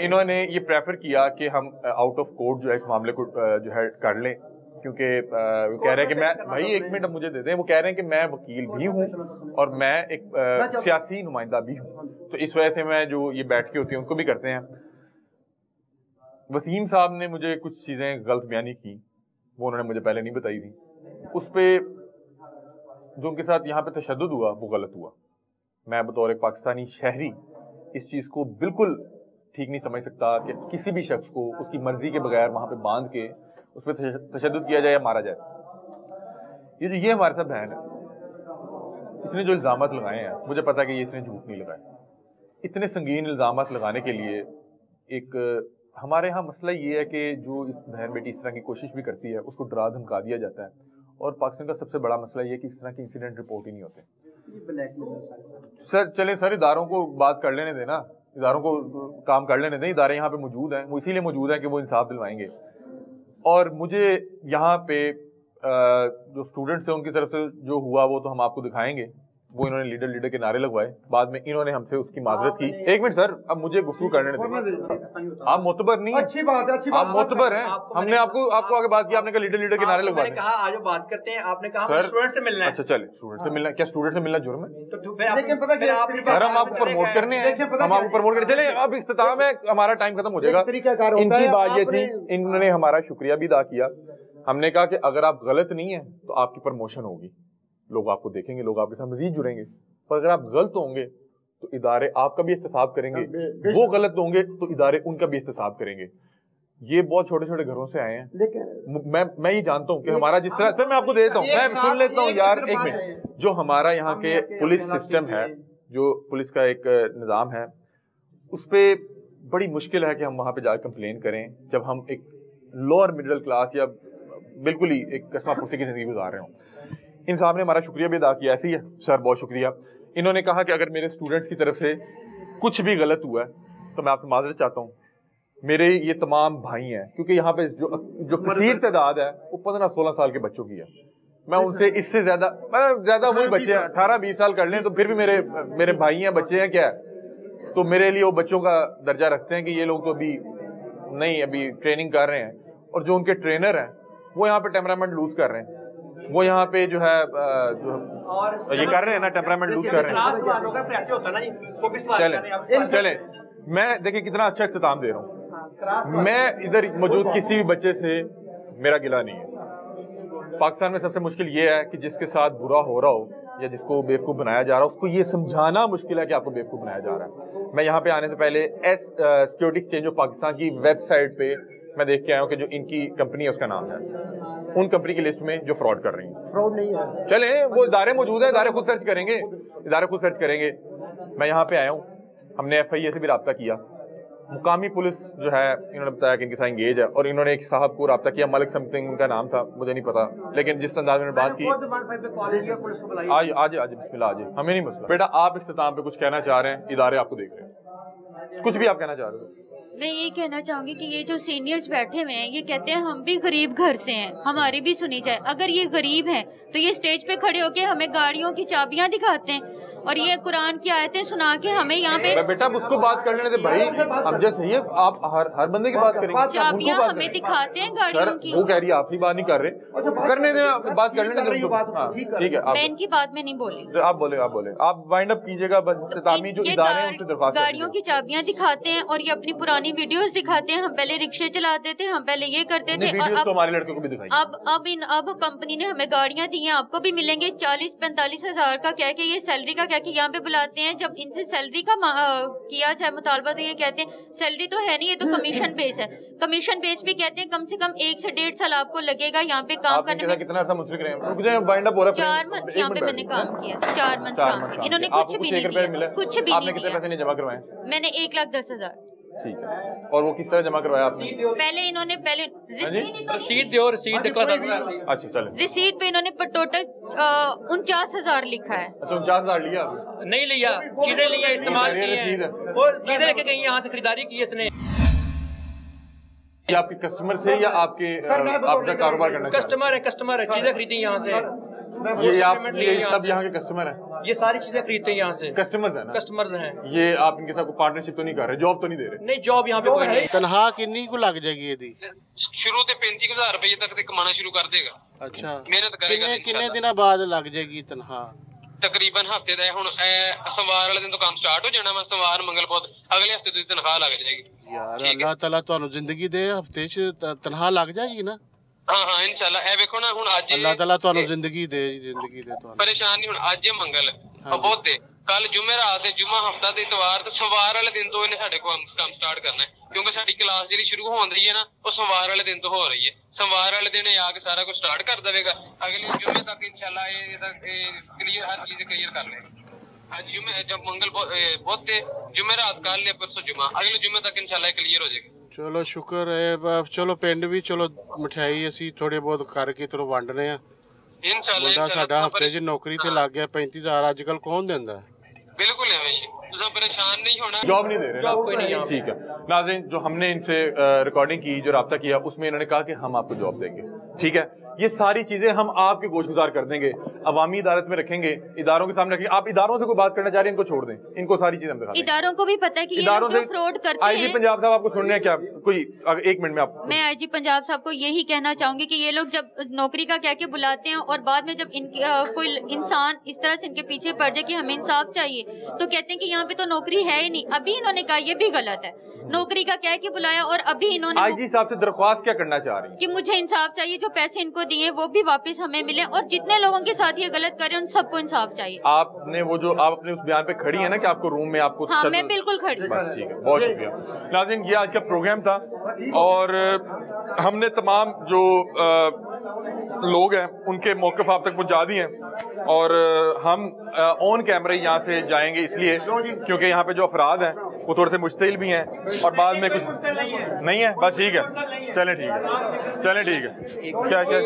इन्होंने ये प्रेफर किया कि हम आउट ऑफ कोर्ट जो है इस मामले को जो है कर लें, क्योंकि वो कह रहे हैं कि मैं, भाई 1 मिनट मुझे दे दें, वो कह रहे हैं कि मैं वकील भी हूँ और मैं एक सियासी नुमाइंदा भी हूँ, तो इस वजह से मैं जो ये बैठकें होती हैं उनको भी करते हैं। वसीम साहब ने मुझे कुछ चीज़ें गलत बयानी की, वो उन्होंने मुझे पहले नहीं बताई थी। उस पर जो उनके साथ यहाँ पे तशद्दुद हुआ वो गलत हुआ। मैं बतौर एक पाकिस्तानी शहरी इस चीज़ को बिल्कुल ठीक नहीं समझ सकता कि किसी भी शख्स को उसकी मर्जी के बगैर वहाँ पे बांध के उस पर तशद्दुद किया जाए या मारा जाए। ये हमारे साथ बहन है, इसने जो इल्ज़ामात लगाए हैं, मुझे पता है कि ये इसने झूठ नहीं लगाए। इतने संगीन इल्ज़ामात लगाने के लिए एक हमारे यहाँ मसला ये है कि जो इस बहन बेटी इस तरह की कोशिश भी करती है उसको डरा धमका दिया जाता है। और पाकिस्तान का सबसे बड़ा मसला ये है कि इस तरह के इंसिडेंट रिपोर्ट ही नहीं होते। सर चले सर, इदारों को बात कर लेने देना, इदारों को काम कर लेने दें। इदारे यहाँ पे मौजूद हैं, वो इसीलिए मौजूद हैं कि वो इंसाफ दिलवाएंगे। और मुझे यहाँ पे जो स्टूडेंट्स हैं उनकी तरफ से जो हुआ वो तो हम आपको दिखाएंगे। वो इन्होंने लीडर के नारे लगवाए, बाद में इन्होंने हमसे उसकी माजरत की। एक मिनट सर, अब मुझे गुफ्तगू करने दें। आप मोतबर नहीं, अच्छी बात है, अच्छी बात। आप मोतबर हैं। हमने आपको आगे बात की, आपने कहा लीडर के नारे लगवाए। मैंने कहा आज बात करते हैं, आपने कहा स्टूडेंट से मिलना है। अच्छा चले, स्टूडेंट से मिलना, क्या स्टूडेंट से मिलना जुर्म है? लेकिन पता क्या, हम आपको प्रमोट करने हैं, हम आपको प्रमोट करने। चले अब इख्तिताम है, हमारा टाइम खत्म हो जाएगा। इनकी बात ये थी, इन्होंने हमारा शुक्रिया भी अदा किया। हमने कहा कि अगर आप गलत नहीं है तो आपकी प्रमोशन होगी, लोग आपको देखेंगे, लोग आपके साथ मजीद जुड़ेंगे। पर अगर आप गलत होंगे तो इदारे आपका भी एहतसाब करेंगे, वो गलत होंगे तो इदारे उनका भी एहतसाब करेंगे। ये बहुत छोटे छोटे घरों से आए हैं, लेकिन मैं ये जानता हूँ कि हमारा जिस तरह, सर मैं आपको दे देता हूँ, मैं सुन लेता हूँ यार एक मिनट। जो हमारा यहाँ के पुलिस सिस्टम है, जो पुलिस का एक निज़ाम है, उस पर बड़ी मुश्किल है कि हम वहाँ पे जाकर कंप्लेन करें जब हम एक लोअर मिडिल क्लास या बिल्कुल ही एक कस्मा फुर्ती की ज़िंदगी गुजार रहे हों। इन साहब ने हमारा शुक्रिया भी अदा किया। ऐसे ही है सर, बहुत शुक्रिया। इन्होंने कहा कि अगर मेरे स्टूडेंट्स की तरफ से कुछ भी गलत हुआ है तो मैं आपसे माजरत चाहता हूँ। मेरे ये तमाम भाई हैं, क्योंकि यहाँ पे जो कसीर तादाद है वो 15-16 साल के बच्चों की है। मैं उनसे इससे ज़्यादा वही बच्चे हैं, 18-20 साल कर लें तो फिर भी मेरे भाई हैं, बच्चे हैं। क्या है तो मेरे लिए वो बच्चों का दर्जा रखते हैं कि ये लोग तो अभी ट्रेनिंग कर रहे हैं। और जो उनके ट्रेनर हैं वो यहाँ पे टेम्परामेंट लूज कर रहे हैं, वो यहाँ पे जो है ये कर रहे हैं ना, टेम्परामेंट लूज कर रहे हैं। चले मैं देखिए कितना अच्छा इख्तिताम दे रहा हूँ। मैं इधर मौजूद किसी भी बच्चे से मेरा गिला नहीं है। पाकिस्तान में सबसे मुश्किल ये है कि जिसके साथ बुरा हो रहा हो या जिसको बेवकूफ़ बनाया जा रहा है, उसको ये समझाना मुश्किल है कि आपको बेवकूफ़ बनाया जा रहा है। मैं यहाँ पे आने से पहले सिक्योरिटी एक्सचेंज ऑफ पाकिस्तान की वेबसाइट पे मैं देख के आया हूँ कि जो इनकी कंपनी है उसका नाम है, उन कंपनी की लिस्ट में जो फ्रॉड कर रही है। फ्रॉड नहीं है, चले वो इदारे मौजूद है, इदारे खुद सर्च करेंगे, इदारे खुद सर्च करेंगे। मैं यहाँ पे आया हूँ, हमने FIA से भी रब्ता किया। मुकामी पुलिस जो है, इन्होंने बताया कि इनके साथ इंगेज है, और इन्होंने एक साहब को रब्ता किया, मलिक समथिंग उनका नाम था, मुझे नहीं पता, लेकिन जिस अंदाज में बात की, आज बिस्मिल्लाह, आज हमें नहीं मसला। बेटा आप इख्तिताम पे कुछ कहना चाह रहे हैं, इदारे आपको देख रहे हैं, कुछ भी आप कहना चाह रहे हो? मैं ये कहना चाहूँगी कि ये जो सीनियर्स बैठे हुए हैं, ये कहते हैं हम भी गरीब घर से हैं, हमारी भी सुनी जाए। अगर ये गरीब हैं तो ये स्टेज पे खड़े होके हमें गाड़ियों की चाबियां दिखाते हैं और ये कुरान की आयतें सुना के हमें यहाँ पे। बेटा उसको बात कर लेने दे भाई, हम जैसे ये आप हर बंदे की बात करेंगे। चाबियां हमें दिखाते हैं गाड़ियों की। वो कह रही है आप ही बात नहीं कर रहे, करने दे, बात कर लेने दे। ठीक है, मैं इनकी बात में नहीं बोली, आप बोले आप वाइंड अप कीजिएगा बस। इख्तितामी जो इदारे हैं उनसे दरख्वास्त, गाड़ियों की चाबियां दिखाते हैं और ये अपनी पुरानी वीडियोस दिखाते हैं। हम पहले रिक्शे चलाते थे, हम पहले ये करते थे, और हमारे लड़के को भी दिखाई। अब कंपनी ने हमें गाड़ियां दी हैं, आपको भी मिलेंगे। 40-45 हज़ार का कह के, ये सैलरी का कह के यहाँ पे बुलाते हैं। जब इनसे सैलरी का किया जाए मुतालबा तो ये कहते हैं सैलरी तो है नहीं, ये तो कमीशन बेस है। कमीशन बेस पे कहते हैं कम से कम 1 से 1.5 साल आपको लगेगा यहाँ पे काम करने में। कितना अर्सा मुश्किल करें, वाइंड अप हो रहा है। 4 मंथ यहाँ पे मैंने काम किया, 4 मंथ काम किया। इन्होंने कुछ भी नहीं दिया, कुछ भी नहीं दिया। पैसे नहीं जमा करवाए? मैंने 1,10,000। ठीक है, और वो किस तरह जमा करवाया आपने? पहले इन्होंने रसीद दो, रसीद अच्छा चले, रसीद पे इन्होंने टोटल 49,000 लिखा है। अच्छा 49,000 लिया? नहीं लिया, चीजें लिया, इस्तेमाल की है, और चीजें लेके गई, यहाँ से खरीदारी की इसने। ये आपके कस्टमर से या आपके आपका कारोबार करना? कस्टमर है, चीजें खरीदी यहाँ से। ये सब यहाँ के कस्टमर हैं? ये सारी चीजें खरीदते हैं यहाँ से। कस्टमर्स हैं। ये आप इनके साथ पार्टनरशिप तो नहीं कर रहे, जॉब तो नहीं दे रहे? नहीं, जॉब यहाँ पे कोई नहीं। तनख्वाह कितनी को लग जाएगी ਇਹਦੀ? शुरू ਤੇ 35,000 ਰੁਪਏ ਤੱਕ ਤੇ ਕਮਾਣਾ ਸ਼ੁਰੂ ਕਰ ਦੇਗਾ। ਅੱਛਾ, ਮਿਹਨਤ ਕਰੇਗਾ। ਕਿੰਨੇ ਦਿਨਾਂ ਬਾਅਦ ਲੱਗ ਜਾਏਗੀ ਤਨਖਾਹ? ਤਕਰੀਬਨ ਹਫਤੇ ਦਾ। ਹੁਣ ਸੋਮਵਾਰ ਵਾਲੇ ਦਿਨ ਤੋਂ ਕੰਮ ਸਟਾਰਟ ਹੋ ਜਾਣਾ ਵਾ, ਸੋਮਵਾਰ ਮੰਗਲ ਬੁੱਧ ਅਗਲੇ ਹਫਤੇ ਤੋਂ ਤਨਖਾਹ ਲੱਗ ਜਾਏਗੀ। ਯਾਰ ਅੱਲਾਹ ਤਾਲਾ ਤੁਹਾਨੂੰ ਜ਼ਿੰਦਗੀ ਦੇ, ਹਫਤੇ 'ਚ ਤਨਖਾਹ ਲੱਗ ਜਾਏਗੀ ਨਾ? हाँ इंशाल्लाह ए वेखो ना हुण अज अल्लाह ताला तुहानू जिंदगी दे तुहानू परेशान नहीं हुण अज मंगल बहुत दे कल जुमेरात ते जुम्मा हफ्ता ते इतवार ते सोमवार वाले दिन तो इन्हें साडे को काम स्टार्ट करना है क्योंकि साडी क्लास जेहड़ी शुरू होन रही है ना वो सोमवार वाले दिन तो हो रही है सोमवार वाले दिन आके सारा कुछ स्टार्ट कर देगा अगले जुम्मे तक इंशाल्लाह ये क्लियर हर चीज क्लियर कर लेगा आज जुम्मे जब मंगल बहुत थे जुमेरात कल या परसों जुम्मा अगले जुम्मे तक इंशाल्लाह क्लियर हो जाएगा चलो शुक्र है चलो पिंड भी चलो मिठाई असी थोड़े बहुत करके चलो वंड रहे हैं मुंडा साडा हफ्ते च नौकरी ते लग गया 35,000 अजकल कौन देंदा बिल्कुल है भाई तुम परेशान नहीं होना जॉब नहीं दे रहे जॉब कोई नहीं ठीक है नाज़रीन जो हमने इनसे रिकॉर्डिंग की जो राब्ता किया उसमें इन्होंने कहा कि हम आपको जॉब देंगे ठीक है ये सारी चीजें हम आपके गोशगुजार कर देंगे अवामी अदालत में रखेंगे इदारों के सामने रखेंगे आप इदारों से कोई बात करना चाह रहे हैं इनको छोड़ दें इनको सारी चीजें हम दिखा दें इदारों को भी पता है कि ये लोग जो फ्रॉड करते हैं आईजी पंजाब साहब आपको सुनने हैं क्या कोई एक मिनट में आप मैं आईजी पंजाब साहब को यही कहना चाहूंगी कि ये लोग जब नौकरी का कह के बुलाते हैं और बाद में जब कोई इंसान इस तरह से इनके पीछे पड़ जाए कि हमें इंसाफ चाहिए तो कहते हैं कि यहाँ पे तो नौकरी है ही नहीं अभी इन्होंने कहा ये भी गलत है नौकरी का कह के बुलाया और अभी इन्होंने आईजी साहब से दरख्वास्त क्या करना चाह रही है कि मुझे इंसाफ चाहिए जो पैसे इनको दिए वो भी वापस हमें मिले और जितने लोगों के साथ ये गलत कर रहे हैं उन सबको इंसाफ चाहिए आपने वो जो आप अपने उस बयान पे खड़ी है ना कि आपको रूम में आपको हाँ मैं बिल्कुल खड़ी बस ठीक है बहुत शुक्रिया नाज़रीन ये आज का प्रोग्राम था और हमने तमाम जो लोग हैं उनके मौक़िफ़ आप तक पहुँचा दिए हैं और हम ऑन कैमरे यहाँ से जाएंगे इसलिए क्योंकि यहाँ पे जो अफराद हैं वो थोड़े से मुश्तिल भी हैं और बाद में कुछ नहीं है बस ठीक है चलें ठीक है क्या ये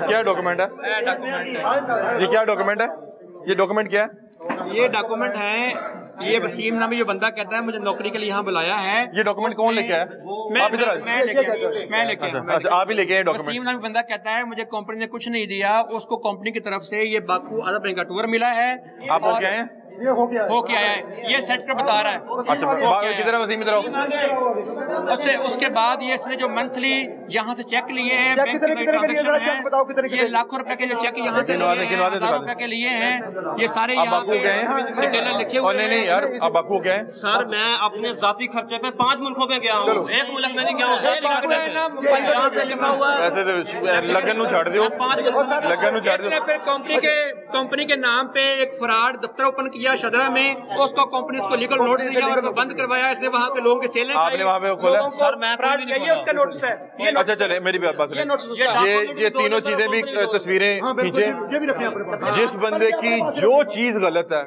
क्या डॉक्यूमेंट है ये क्या डॉक्यूमेंट है ये डॉक्यूमेंट क्या है ये डॉक्यूमेंट है ये वसीम नामी जो बंदा कहता है मुझे नौकरी के लिए यहाँ बुलाया है ये डॉक्यूमेंट कौन लेके आया मैं लेके अच्छा आप ही लेके आए डॉक्यूमेंट वसीम नामी बंदा कहता है मुझे कंपनी ने कुछ नहीं दिया उसको कंपनी की तरफ से ये बाकू अरब रंग का टूर मिला है आप हो गए हैं हो के आया है ये सेक्टर बता रहा है अच्छा किधर है वसीम इधर उसके बाद ये इसने जो मंथली यहाँ से चेक लिए हैं बैंक के ट्रांजैक्शन है ये लाखों रुपए के जो चेक यहाँ से हज़ारों रुपए के लिए हैं ये सारे यहाँ पे लिखे हुए नहीं यार आप बाकू गए सर मैं अपने जाती खर्चे पे 5 मुल्कों में गया हूँ एक मुल्क में नहीं गया हूँ जाती खर्चे पे लिखा हुआ है लगन छाड़ दो लगन छाड़ दो कंपनी के नाम पे एक फ्रॉड दफ्तर ओपन किया शदरा में उसको कंपनी उसको लीगल नोटिस दिया और बंद करवाया इसने वहाँ के लोगों के सेलें आपने वहाँ पे खोला सर मैं उसका नोटिस है अच्छा चले मेरी बात ये तीनों चीजें भी तस्वीरें खींचे जिस बंदे की जो चीज गलत है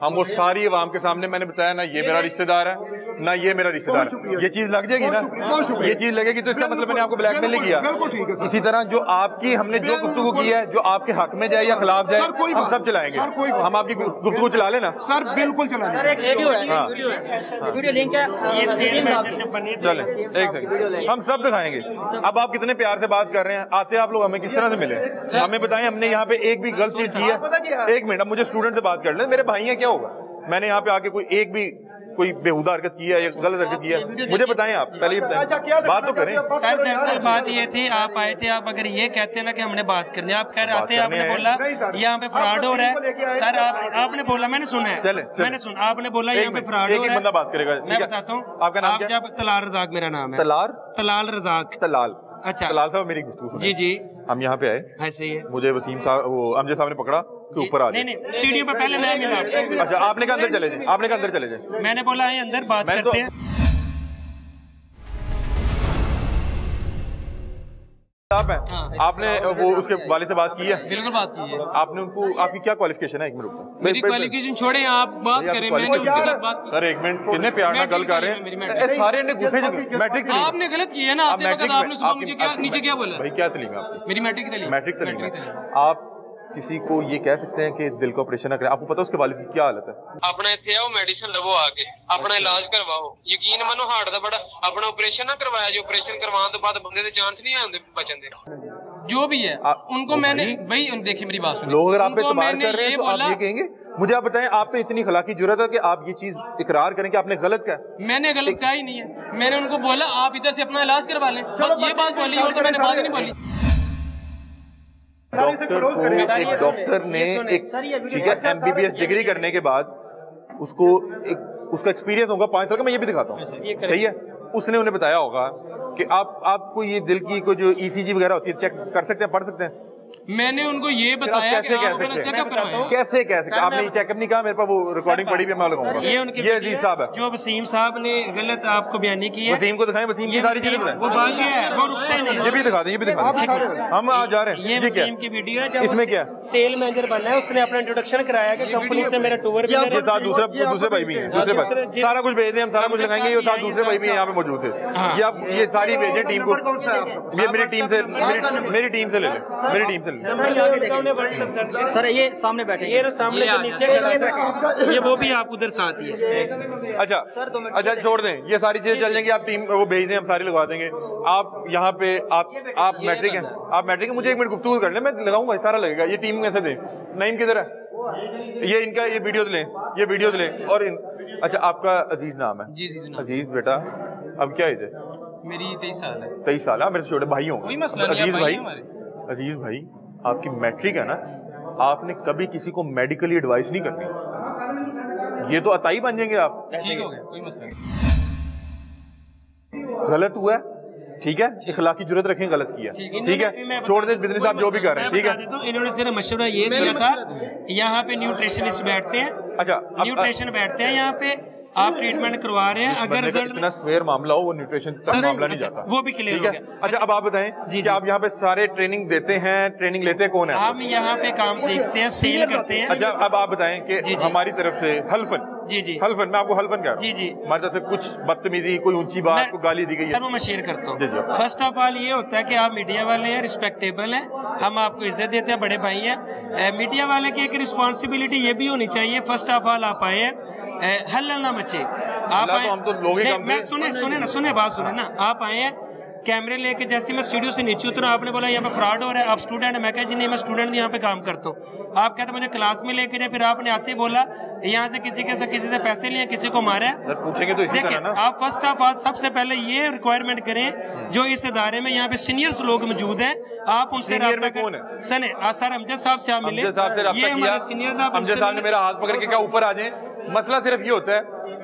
हम वो सारी अवाम के सामने मैंने बताया ना ये मेरा रिश्तेदार है ना ये मेरा रिश्तेदार है ये चीज लग जाएगी ना ये चीज लगेगी तो इसका मतलब मैंने आपको ब्लैकमेल नहीं किया इसी तरह जो आपकी हमने जो गुफ्तगू की है जो आपके हक में जाए या खिलाफ जाए हम सब चलाएंगे हम आपकी गुफ्तगू चला लेना सर बिल्कुल चला वीडियो लिंक है ये चले एक सेकंड हम सब दिखाएंगे अब आप कितने प्यार से बात कर रहे हैं आते आप लोग हमें किस तरह से मिले हमें बताएं हमने यहाँ पे एक भी गलत चीज की है एक मिनट अब मुझे स्टूडेंट से बात कर ले मेरे भाई हैं क्या होगा मैंने यहाँ पे आके कोई बेहुदा हरकत की है या गलत हरकत की है मुझे बताएं आप पहले ये बताएं बात तो करें सर दरअसल बात ये थी आप आए थे आप अगर ये कहते हैं ना कि हमने बात करनी आप कह रहे आते आपने बोला यहाँ पे फ्रॉड हो रहा है सर आपने बोला मैंने सुना है मैंने सुना आपने बोला यहाँ पे फ्रॉड हो रहा है बंदा बात करेगा मैं बताता हूँ आपका नाम क्या है तलाल रजाक मेरा नाम है तलाल रजाक तलाल अच्छा तलाल साहब मेरी गुफ्तगू जी हम यहाँ पे आए ऐसे ही मुझे वसीम साहब वो अमजद साहब ने पकड़ा कि ऊपर आ नहीं सीढ़ियों पर पहले मैं मिला अच्छा आपने कहा अंदर चले जाए मैंने बोला है अंदर बात करते हैं आपने वो उसके वाले से बात की है बिल्कुल बात की है आपने उनको आपकी क्या क्वालिफिकेशन है एक मिनट मेरी क्वालिफिकेशन छोड़े आप बात करें मैंने उसके साथ बात की सर एक मिनट कितने प्यार से गल कर रहे हैं सारे ने गुस्से मैट्रिक आपने गलत किया ना आते वक्त आपने सुबह मुझे क्या नीचे क्या बोला भाई क्या तलीम है आपकी मेरी मैट्रिक की तलीम आप किसी को ये कह सकते हैं कि दिल का ऑपरेशन ना करें आपको पता है उसके वालिद की क्या हालत है अपना इत्थे आओ मेडिसिन लवो आके अपना इलाज करवाओ यकीन मनो हार्ट दा बड़ा अपना ऑपरेशन ना करवाया जो ऑपरेशन करवाने तो बाद बंदे दे चांस नहीं आंदे बचन दे जो भी है उनको मैंने भाई देखिए मेरी बात सुनिए लोग अगर आप पे इतबार कर रहे हैं तो आप ये कहेंगे मुझे आप बताएं आप पे इतनी खलाकी जुर्रत है कि आप ये चीज इकरार करें कि आपने गलत कहा मैंने गलत कहा ही नहीं है मैंने उनको बोला आप इधर से अपना इलाज करवा लें बस ये बात बोली और तो मैंने बात नहीं बोली डॉक्टर ने एक ठीक है MBBS डिग्री करने के बाद उसको उसका एक्सपीरियंस होगा 5 साल का मैं ये भी दिखाता हूँ सही है उसने उन्हें बताया होगा कि आपको ये दिल की कोई जो ECG वगैरह होती है चेक कर सकते हैं, पढ़ सकते हैं। मैंने उनको ये बताया कि आप अपना चेकअप करवाएं। कैसे आपने चेकअप नहीं कहा? मेरे पास वो रिकॉर्डिंग पड़ी भी, मैं लगाऊंगा। ये अजीज साहब है जो वसीम साहब ने गलत आपको बयानी की है। वसीम को दिखाएं, वसीम की सारी चीजें वो बाकी है, वो रुकते नहीं। ये भी दिखा दें, ये भी दिखा दें। हम आ जा रहे हैं। ये वसीम की वीडियो है, जब इसमें क्या सेल मैनेजर बनना है, उसने अपना इंट्रोडक्शन कराया कि कंपनी से मेरा टूर भी है। साथ दूसरे भाई भी हैं, दूसरे भाई सारा कुछ भेज दें, हम सारा कुछ लगाएंगे। ये साथ दूसरे भाई भी यहाँ पे मौजूद है। ये आप ये सारी भेजें टीम को। ये मेरी टीम से ले लें, मेरी टीम से ले। सर ये सामने बैठे, ये सामने जो नीचे खड़ा था, ये वो भी आप उधर साथ ही है। अच्छा छोड़ दें, ये सारी चीजें चल जाएंगी। आप टीम वो भेज दें, हम सारी लगवा देंगे। आप यहाँ पे आप मैट्रिक हैं, आप मैट्रिक हैं। मुझे 1 मिनट गुफ्तगू कर लें, मैं लगाऊंगा, सारा लगेगा। ये टीम कैसे दें? नईम किधर है? ये इनका ये वीडियो लें, ये वीडियो लें। और अच्छा, आपका अजीज नाम है? जी अजीज बेटा, अब क्या एज है? मेरी 23 साल है। 23 साल है। मेरे छोटे भाई होंगे। कोई मसला नहीं, अजीज भाई, आपकी मैट्रिक है ना, आपने कभी किसी को मेडिकली एडवाइस नहीं करनी। ये तो अताई बन जाएंगे आप। ठीक हो गया, कोई मसला नहीं। गलत हुआ है, ठीक है, इखलाकी जुर्रत रखें, गलत किया, ठीक है, छोड़ दे बिजनेस आप जो भी कर रहे हैं, ठीक है। तो इन्होंने सिर्फ मशवरा ये दिया था, यहाँ पे न्यूट्रिशनिस्ट बैठते हैं। अच्छा, न्यूट्रिशन बैठते हैं यहाँ पे, आप ट्रीटमेंट करवा रहे हैं। अगर रिजल्ट इतना स्वेयर मामला हो, वो न्यूट्रिशन तक मामला नहीं जाता, वो भी क्लियर हो गया। अच्छा, अब आप बताएं कि आप यहाँ पे सारे ट्रेनिंग देते हैं, ट्रेनिंग लेते हैं कौन है? हम यहाँ पे काम सीखते हैं, सेल करते हैं। अच्छा, अब आप बताएं कि हमारी तरफ से हल्फन, हल्फन, मैं आपको हल्फन कह रहा हूँ, हमारी तरफ से कुछ बदतमीजी, कोई ऊंची बात, कोई गाली दी गई है? सर वो मैं शेयर करता हूँ। फर्स्ट ऑफ ऑल ये होता है कि आप मीडिया वाले हैं, रिस्पेक्टेबल हैं, हम आपको इज्जत देते हैं, बड़े भाई हैं। मीडिया वाले की एक रिस्पॉन्सिबिलिटी ये भी होनी चाहिए, फर्स्ट ऑफ ऑल आप आए हैं, हल्ला ना मचे। आप आए, हम तो लोग ही सुने बात सुने ना, आप आए हैं कैमरे लेके, जैसे मैं स्टूडियो से नीचे उतरा, आपने बोला यहाँ पे फ्रॉड हो रहा है, आप स्टूडेंट है। मैं कहा जी नहीं, मैं स्टूडेंट यहाँ पे काम करता हूँ। आप कहते मुझे क्लास में लेके जाए, फिर आपने आते बोला यहाँ से किसी से पैसे लिए, किसी को मारा है। पूछेंगे तो देखिए, आप फर्स्ट ऑफ ऑल सबसे पहले ये रिक्वायरमेंट करें, जो इस इदारे में यहाँ पे सीनियर्स लोग मौजूद हैं, आप उनसे रब्ता करें। सर अमजद साहब से आप मिले, ये हमारे सीनियर्स। आप अमजद साहब ने मेरा हाथ पकड़ के क्या ऊपर आ जाए। मसला सिर्फ ये होता है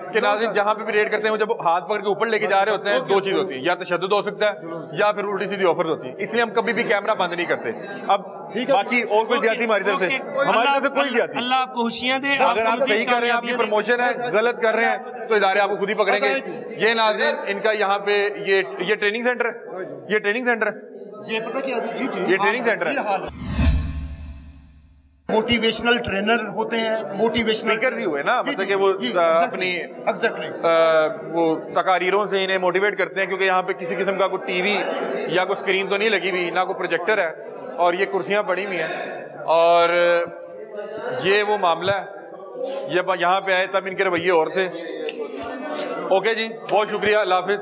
कि नाज़रीन जहाँ पे भी रेड करते हैं, वो जब हाथ पकड़ के ऊपर लेके जा रहे होते हैं, दो चीज होती है, या तशद्दुद हो सकता है या फिर उल्टी सीधी ऑफर होती है। इसलिए हम कभी भी कैमरा बंद नहीं करते। अब बाकी और कोई ज्यादा हमारी तरफ से, हमारी तरफ से कोई ज्यादा। अल्लाह आपको खुशियां दे। अगर आप सही कर रहे हैं, आपकी प्रमोशन है, गलत कर रहे हैं तो इदारे आपको खुद ही पकड़ेंगे। ये नाज़रीन, इनका यहाँ पे ये ट्रेनिंग सेंटर है, ये ट्रेनिंग सेंटर है, ये पता क्या, ये ट्रेनिंग सेंटर है। मोटिवेशनल ट्रेनर होते हैं, मोटिवेशनल स्पीकर ही हुए ना, मतलब कि वो अपनी वो तकारीरों से इन्हें मोटिवेट करते हैं, क्योंकि यहाँ पे किसी किस्म का कोई टीवी या कोई स्क्रीन तो नहीं लगी हुई, ना कोई प्रोजेक्टर है, और ये कुर्सियाँ पड़ी हुई हैं। और ये वो मामला है, ये यहाँ पे आए तब इनके रवैये और थे। ओके जी, बहुत शुक्रिया, अल्लाह हाफिज़।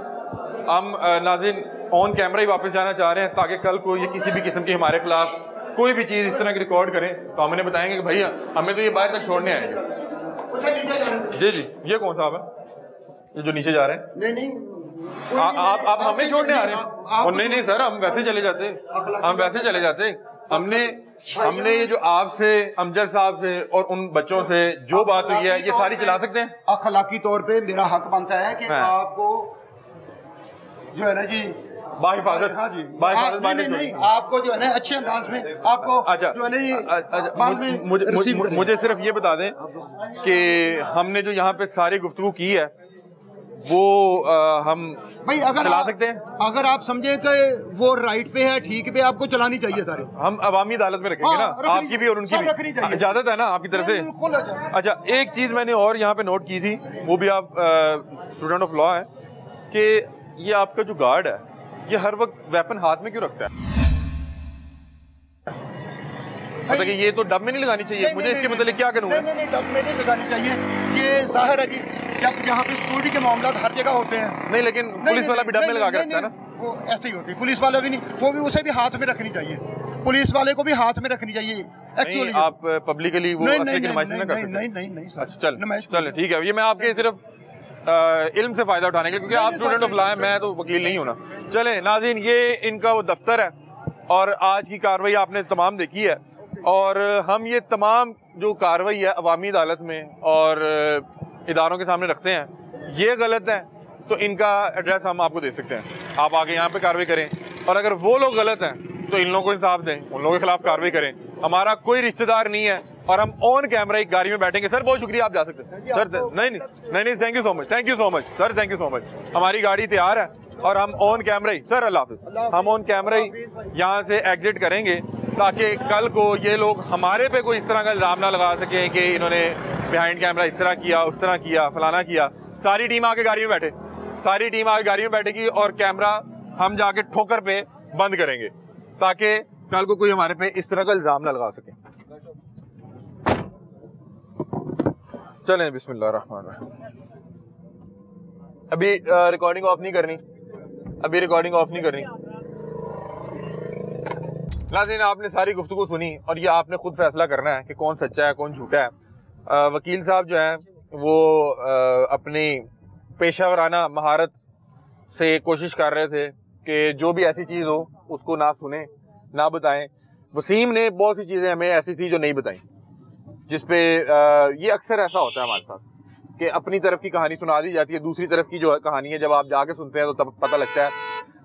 हम नाज़रीन ऑन कैमरा ही वापस जाना चाह रहे हैं, ताकि कल को ये किसी भी किस्म की हमारे खिलाफ कोई भी चीज़ इस तरह की रिकॉर्ड करें तो हम उन्हें बताएंगे कि भैया हमें तो ये बाहर तक छोड़ने आएंगे। जी, ये कौन साहब है ये जो नीचे जा रहे हैं? नहीं, आप हमें छोड़ने आ रहे हैं? और नहीं सर, हम वैसे चले जाते, हमने ये जो आपसे, अमजद साहब से और उन बच्चों से जो बात हुई है, ये सारी चला सकते हैं। अखलाकी तौर पे मेरा हक बनता है कि आपको जो है ना जी बाहिफाजत, हाँ जी, नहीं, आपको जो है ना अच्छे अंदाज में आपको जो है ना मुझे सिर्फ ये बता दें कि हमने जो यहाँ पे सारी गुफ्तगू की है वो हम भाई चला सकते हैं। अगर आप समझे कि वो राइट पे है, ठीक पे, आपको चलानी चाहिए सारे। हम अवामी अदालत में रखेंगे ना, आपकी भी और उनकी भी इजाजत है ना आपकी तरफ से। अच्छा, एक चीज मैंने और यहाँ पे नोट की थी, वो भी आप स्टूडेंट ऑफ लॉ है, कि ये आपका जो गार्ड है ये हर वक्त वेपन हाथ में क्यों रखता है? मतलब कि ये तो डब में नहीं लगानी चाहिए। मुझे इसके मतलब क्या करूँ? नहीं, डब में नहीं लगानी चाहिए। ये जाहिर है जी, जब यहाँ पे सिक्योरिटी के मामला हर जगह होते हैं। नहीं, लेकिन पुलिस वाला भी डब में लगा के रखता है ना। वो ऐसे ही होती है, पुलिस वाला भी नहीं, वो भी उसे भी हाथ में रखनी चाहिए, पुलिस वाले को भी हाथ में रखनी चाहिए। एक्चुअली आप पब्लिकली वो चल ठीक है, ये मैं आपके सिर्फ इल्म से फायदा उठाने के लिए, क्योंकि आप स्टूडेंट ऑफ लॉ हैं, मैं तो वकील नहीं हूं ना। चलें नाज़रीन, ये इनका वो दफ्तर है और आज की कार्रवाई आपने तमाम देखी है, और हम ये तमाम जो कार्रवाई है अवामी अदालत में और इदारों के सामने रखते हैं। ये गलत है तो इनका एड्रेस हम आपको दे सकते हैं, आप आके यहाँ पे कार्रवाई करें। और अगर वो लोग गलत हैं तो इन लोगों को इंसाफ दें, उन लोगों के खिलाफ कार्रवाई करें। हमारा कोई रिश्तेदार नहीं है और हम ऑन कैमरा एक गाड़ी में बैठेंगे। सर बहुत शुक्रिया, आप जा सकते हैं सर। नहीं, thank you so much, thank you so much sir, thank you so much. हमारी गाड़ी तैयार है और हम ऑन कैमरा ही, सर अल्लाह हाफिज़, हम ऑन कैमरा ही यहाँ से एग्जिट करेंगे ताकि कल को ये लोग हमारे पे कोई इस तरह का इल्ज़ाम ना लगा सकें कि इन्होंने बिहाइंड कैमरा इस तरह किया, उस तरह किया, फलाना किया। सारी टीम आके गाड़ी में बैठे, सारी टीम आके गाड़ी में बैठेगी और कैमरा हम जाके ठोकर पे बंद करेंगे ताकि कल को कोई हमारे पे इस तरह का इल्ज़ाम ना लगा सके। चलें, बिस्मिल्लाह रहमान रहीम। अभी रिकॉर्डिंग ऑफ नहीं करनी, अभी रिकॉर्डिंग ऑफ नहीं करनी। नाज़रीन, आपने सारी गुफ्तगू सुनी और ये आपने खुद फैसला करना है कि कौन सच्चा है कौन झूठा है। वकील साहब जो हैं वो अपनी पेशावराना महारत से कोशिश कर रहे थे कि जो भी ऐसी चीज़ हो उसको ना सुने, ना बताएं। वसीम ने बहुत सी चीज़ें हमें ऐसी थी जो नहीं बताई, जिसपे ये अक्सर ऐसा होता है हमारे साथ कि अपनी तरफ की कहानी सुना दी जाती है, दूसरी तरफ की जो कहानी है जब आप जाके सुनते हैं तो तब पता लगता है।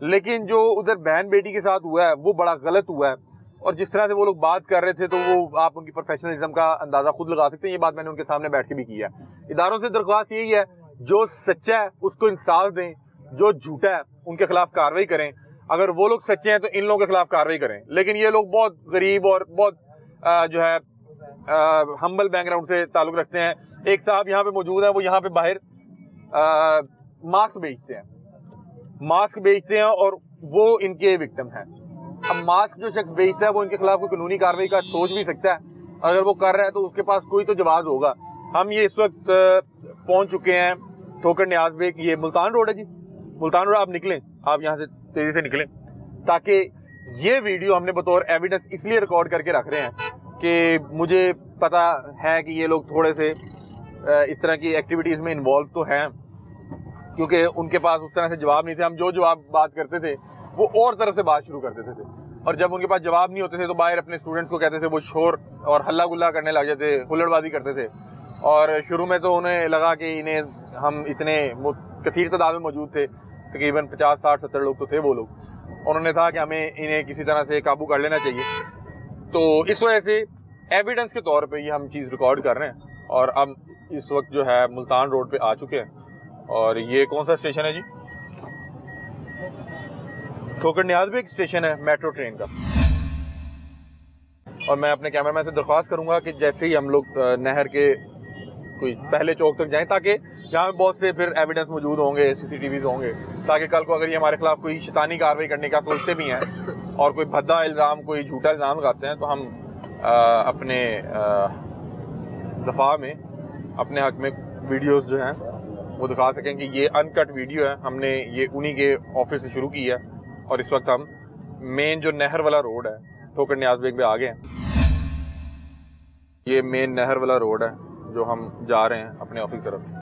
लेकिन जो उधर बहन बेटी के साथ हुआ है वो बड़ा गलत हुआ है और जिस तरह से वो लोग बात कर रहे थे तो वो आप उनकी प्रोफेशनलिज्म का अंदाजा खुद लगा सकते हैं। ये बात मैंने उनके सामने बैठ के भी की है। इदारों से दरख्वास्त यही है, जो सच्चा है उसको इंसाफ दें, जो झूठा है उनके खिलाफ कार्रवाई करें। अगर वो लोग सच्चे हैं तो इन लोगों के खिलाफ कार्रवाई करें। लेकिन ये लोग बहुत गरीब और बहुत जो है हम्बल बैकग्राउंड से ताल्लुक रखते हैं। एक साहब यहाँ पे मौजूद है, वो यहाँ पे बाहर मास्क बेचते हैं, मास्क बेचते हैं और वो इनके विक्टिम हैं। अब मास्क जो शख्स बेचता है वो इनके खिलाफ कोई कानूनी कार्रवाई का सोच भी सकता है, अगर वो कर रहा है तो उसके पास कोई तो जवाब होगा। हम ये इस वक्त पहुंच चुके हैं ठोकर न्याज बेग, ये मुल्तान रोड है जी, मुल्तान रोड। आप निकलें, आप यहाँ से तेजी से निकलें ताकि ये वीडियो हमने बतौर एविडेंस इसलिए रिकॉर्ड करके रख रहे हैं कि मुझे पता है कि ये लोग थोड़े से इस तरह की एक्टिविटीज़ में इन्वॉल्व तो हैं, क्योंकि उनके पास उस तरह से जवाब नहीं थे। हम जो जवाब बात करते थे वो और तरफ से बात शुरू कर देते थे और जब उनके पास जवाब नहीं होते थे तो बाहर अपने स्टूडेंट्स को कहते थे, वो शोर और हल्ला गुल्ला करने लग जाते, हुल्लड़बाजी करते थे। और शुरू में तो उन्हें लगा कि इन्हें हम इतने कसीर तादाद में मौजूद थे, तकरीबन 50, 60, 70 लोग तो थे वो लोग, उन्होंने कहा कि हमें इन्हें किसी तरह से काबू कर लेना चाहिए। तो इस वजह से एविडेंस के तौर पे ये हम चीज़ रिकॉर्ड कर रहे हैं। और अब इस वक्त जो है मुल्तान रोड पे आ चुके हैं और ये कौन सा स्टेशन है जी? ठोकर न्याज बेग स्टेशन है मेट्रो ट्रेन का। और मैं अपने कैमरामैन से दरख्वास्त करूंगा कि जैसे ही हम लोग नहर के कोई पहले चौक तक जाएं, ताकि यहाँ पे बहुत से फिर एविडेंस मौजूद होंगे, CCTVs होंगे, ताकि कल को अगर ये हमारे खिलाफ कोई शैतानी कार्रवाई करने का सोचते भी हैं और कोई भद्दा इल्ज़ाम, कोई झूठा इल्ज़ाम लगाते हैं तो हम अपने दफा में अपने हक में वीडियोस जो हैं वो दिखा सकें कि ये अनकट वीडियो है। हमने ये उन्हीं के ऑफिस से शुरू की है और इस वक्त हम मेन जो नहर वाला रोड है ठोकर न्याज बेग पे आ गए हैं। ये मेन नहर वाला रोड है जो हम जा रहे हैं अपने ऑफिस की तरफ।